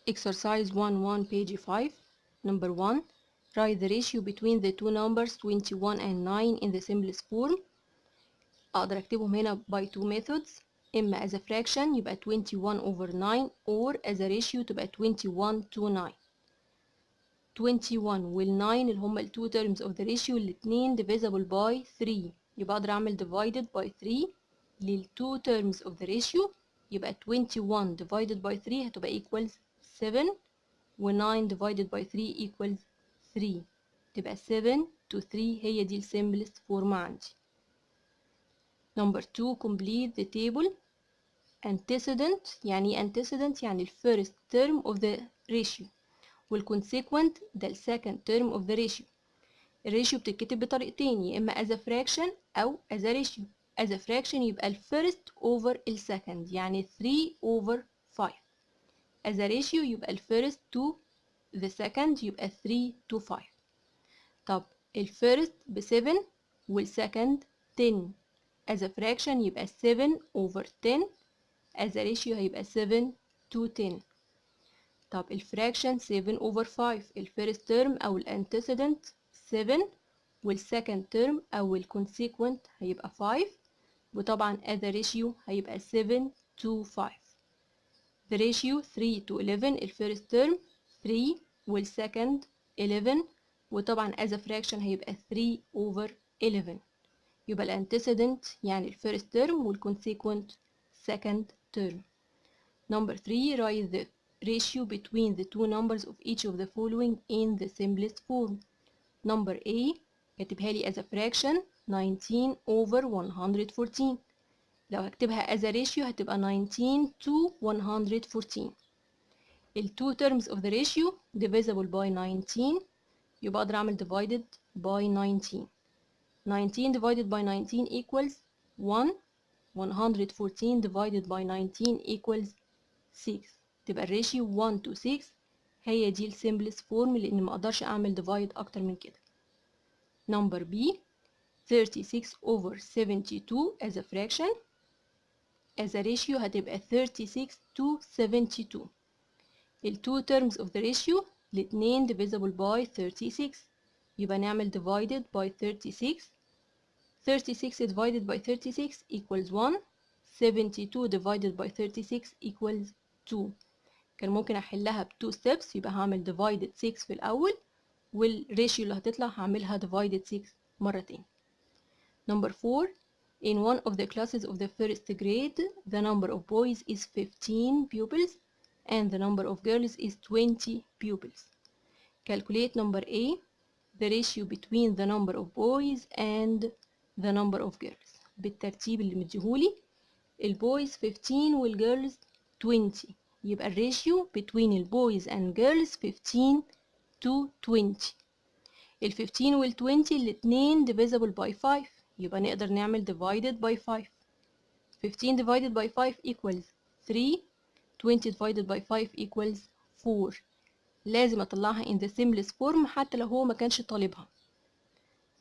Exercise 1-1 page 5. Number 1. Write the ratio between the two numbers 21 and 9 in the simplest form. أقدر أكتبهم هنا by two methods. إما as a fraction يبقى 21 over 9 or as a ratio تبقى 21 to 9. 21 وال 9 اللي هما ال two terms of the ratio الاتنين divisible by 3. يبقى أقدر أعمل divided by 3 لل two terms of the ratio. يبقى 21 divided by 3 هتبقى equals 7 و 9 divided by 3 equals 3. تبقى 7 to 3 هي دي ال simplest form عندي. Number 2. Complete the table. Antecedent يعني ايه antecedent؟ يعني ال first term of the ratio وال consequent ده ال second term of the ratio. الريشيو بتتكتب بطريقتين، يا إما as a fraction أو as a ratio. as a fraction يبقى ال first over ال second يعني 3 over 5. as a ratio يبقى ال first to the second يبقى 3 to 5. طب ال first ب 7 وال second 10. as a fraction يبقى 7 over 10. as a ratio هيبقى 7 to 10. طب ال fraction 7 over 5. ال first term أو ال antecedent 7 وال second term أو ال consequent هيبقى 5. وطبعا as a ratio هيبقى 7 to 5. the ratio 3 to 11. ال first term 3 وال second 11 وطبعا as a fraction هيبقى 3 over 11. يبقى ال antecedent يعني ال first term وال consequent second term. Number 3. Write the ratio between the two numbers of each of the following in the simplest form. Number A كاتبها لي as a fraction 19 over 114. لو هكتبها as a ratio هتبقى 19 to 114. ال two terms of the ratio divisible by 19 يبقى أقدر أعمل divided by 19. 19 divided by 19 equals 1. 114 divided by 19 equals 6. تبقى الريشيو 1 to 6 هي دي ال simplest form لأن ما أقدرش أعمل divide أكتر من كده. Number B 36 over 72 as a fraction. as a ratio هتبقى 36 to 72. ال two terms of the ratio الاتنين divisible by 36 يبقى نعمل divided by 36. 36 divided by 36 equals 1. 72 divided by 36 equals 2. كان ممكن أحلها ب 2 steps يبقى هعمل divided 6 في الأول والريشيو اللي هتطلع هعملها divided 6 مرتين. Number 4. In one of the classes of the first grade the number of boys is 15 pupils and the number of girls is 20 pupils. Calculate number A the ratio between the number of boys and the number of girls. بالترتيب اللي مديهولي البويز 15 والجيرلز 20 يبقى الريشيو between البويز and girls 15 to 20. ال 15 وال 20 الاتنين divisible by 5 يبقى نقدر نعمل divided by 5. 15 divided by 5 equals 3. 20 divided by 5 equals 4. لازم أطلعها in the simplest form حتى لو هو ما كانش طالبها.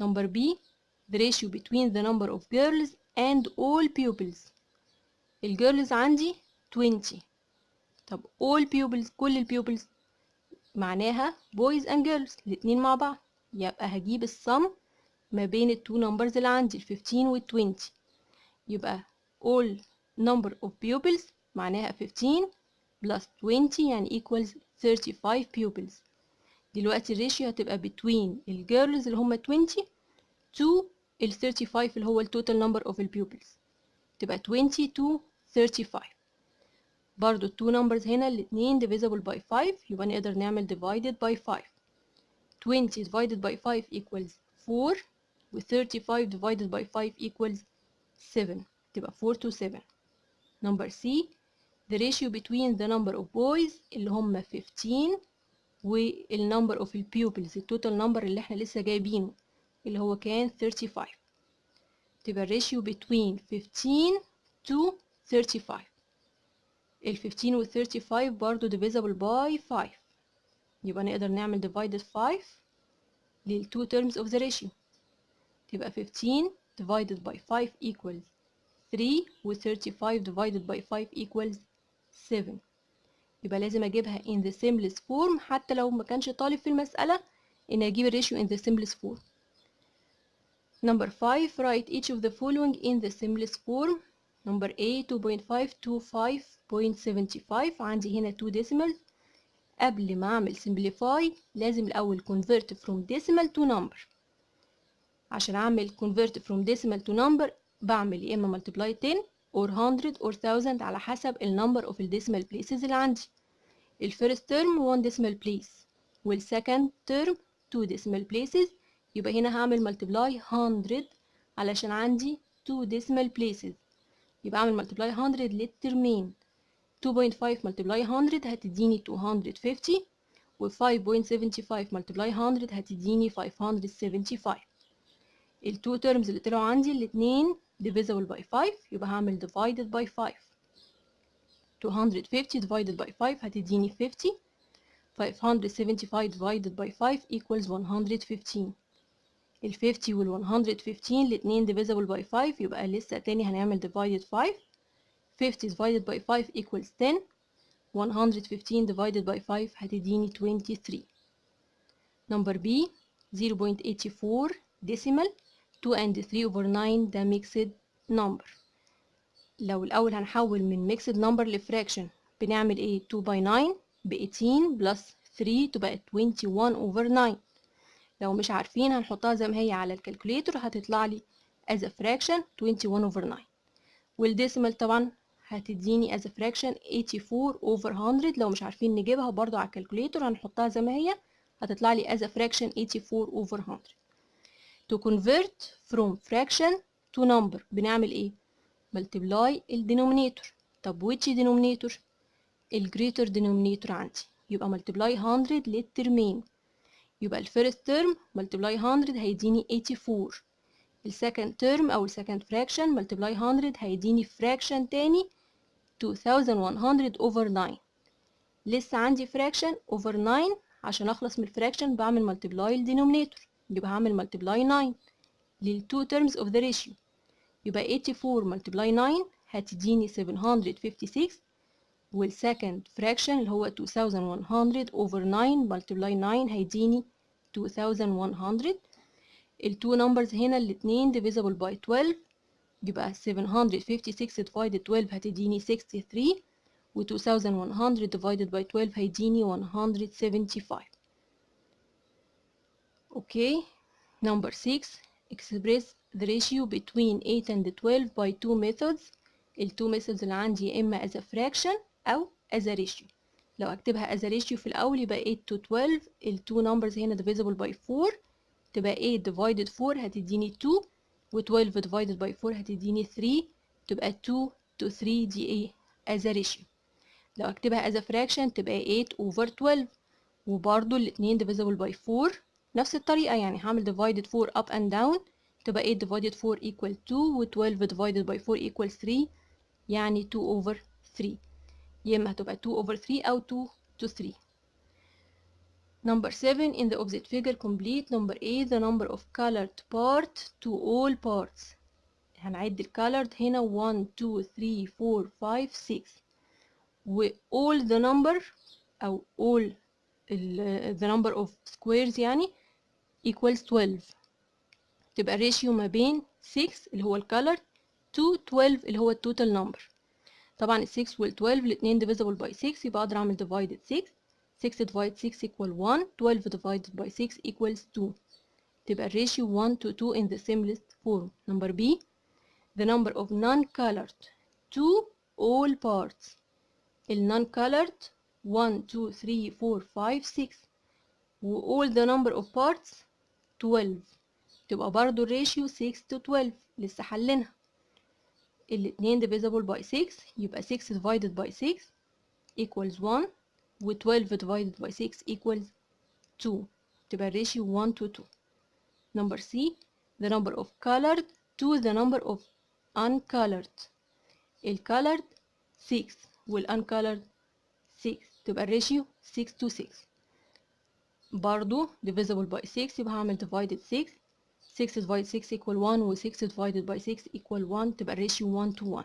Number B the ratio between the number of girls and all pupils. الجيرلز عندي 20. طب all pupils كل البيوبلز معناها boys and girls الاتنين مع بعض يبقى هجيب السم ما بين ال two numbers اللي عندي ال 15 وال 20 يبقى all number of pupils معناها 15 plus 20 يعني equals 35 pupils. دلوقتي الريشيو هتبقى between الجيرلز اللي هما 20 to ال 35 اللي هو ال total number of the pupils تبقى 20 to 35. برضو التو numbers هنا الاتنين divisible by 5 يبقى نقدر نعمل divided by 5. 20 divided by 5 equals 4 و 35 divided by 5 equals 7 تبقى 4 to 7. Number C the ratio between the number of boys اللي هم 15 وال number of the pupils التوتال number اللي احنا لسه جايبينه اللي هو كان 35 تبقى الريشيو between 15 to 35. ال 15 وال 35 برضو divisible by 5 يبقى نقدر نعمل divided 5 لل two terms of the ratio تبقى 15 divided by 5 equals 3 و 35 divided by 5 equals 7. يبقى لازم اجيبها in the simplest form حتى لو ما كانش طالب في المسألة ان اجيب الريشيو in the simplest form. Number 5, write each of the following in the simplest form. Number A 2.5 to 5.75. عندي هنا 2 decimal. قبل ما اعمل simplify لازم الاول convert from decimal to number. عشان اعمل convert from decimal to number بعمل يا اما multiply 10 or 100 or 1000 على حسب ال number of decimal places اللي عندي. ال first term 1 decimal place وال second term 2 decimal places. يبقى هنا هعمل multiply 100 علشان عندي 2 decimal places. يبقى اعمل multiply 100 للترمين. 2.5 multiply 100 هتديني 250 و 5.75 multiply 100 هتديني 575. ال 2 terms اللي طلعوا عندي الاتنين divisible by 5 يبقى هعمل divided by 5. 250 divided by 5 هتديني 50. 575 divided by 5 equals 115. ال 50 وال 115 الاتنين divisible by 5 يبقى لسه تاني هنعمل divided 5. 50 divided by 5 equals 10. 115 divided by 5 هتديني 23. Number B 0.84 decimal 2 and 3 over 9 ده mixed number. لو الأول هنحول من mixed number لفراكشن بنعمل ايه؟ 2 by 9 ب 18 plus 3 تبقى 21 over 9. لو مش عارفين هنحطها زي ما هي على الكالكوليتر هتطلع لي as a fraction 21 over 9. والديسيمال طبعا هتديني as a fraction 84 over 100. لو مش عارفين نجيبها برضو على الكالكوليتر هنحطها زي ما هي هتطلع لي as a fraction 84 over 100. To convert from fraction to number بنعمل ايه؟ multiply ال denominator. طب which denominator؟ ال greater denominator عندي يبقى multiply 100 للترمين. يبقى ال first term multiply 100 هيديني 84. ال second term أو ال second fraction multiply 100 هيديني fraction تاني 2100 over 9. لسه عندي fraction over 9. عشان أخلص من الفراكشن بعمل multiply ال denominator يبقى هعمل multiply 9 لل two terms of the ratio. يبقى 84 multiply 9 هتديني 756. وال second fraction اللي هو 2100 over 9 multiply 9 هيديني 2100. ال two numbers هنا الاتنين divisible by 12 يبقى 756 divided 12 هتديني 63 و 2100 divided by 12 هيديني 175. Okay, number 6 express the ratio between 8 and 12 by two methods. ال two methods اللي عندي يا إما as a fraction أو as a ratio. لو أكتبها as a ratio في الأول يبقى 8 to 12. ال two numbers هنا divisible by 4 تبقى 8 divided 4 هتديني 2 و 12 divided by 4 هتديني 3 تبقى 2 to 3 دي ايه as a ratio. لو أكتبها as a fraction تبقى 8 over 12 وبرضو الاتنين divisible by 4 نفس الطريقة يعني هعمل divided 4 up and down تبقى 8 divided 4 equal 2 و 12 divided by 4 equal 3 يعني 2 over 3. يا إما هتبقى 2 over 3 أو 2 to 3. Number 7 in the opposite figure complete number A the number of colored part to all parts. هنعد ال colored هنا 1 2 3 4 5 6 و all the number أو all the number of squares يعني equals 12. تبقى ratio ما بين 6 اللي هو ال colored to 12 اللي هو ال total number. طبعا ال 6 وال 12 الاتنين divisible by 6 يبقى أقدر أعمل divided 6. 6 divided 6 equal 1. 12 divided by 6 equals 2. تبقى ratio 1 to 2 in the simplest form. Number B the number of non-colored to all parts. ال non-colored 1 2 3 4 5 6 و all the number of parts 12. تبقى برضو ratio 6 to 12 لسه حلينها. الاتنين divisible by 6 يبقى 6 divided by 6 equals 1 و 12 divided by 6 equals 2. تبقى ratio 1 to 2. Number C the number of colored to the number of uncolored. ال colored 6 وال uncolored 6 تبقى ratio 6 to 6. برضو divisible by 6 يبقى هعمل divided 6. 6 divided 6 equal 1 و 6 divided by 6 equal 1 تبقى ratio 1 to 1.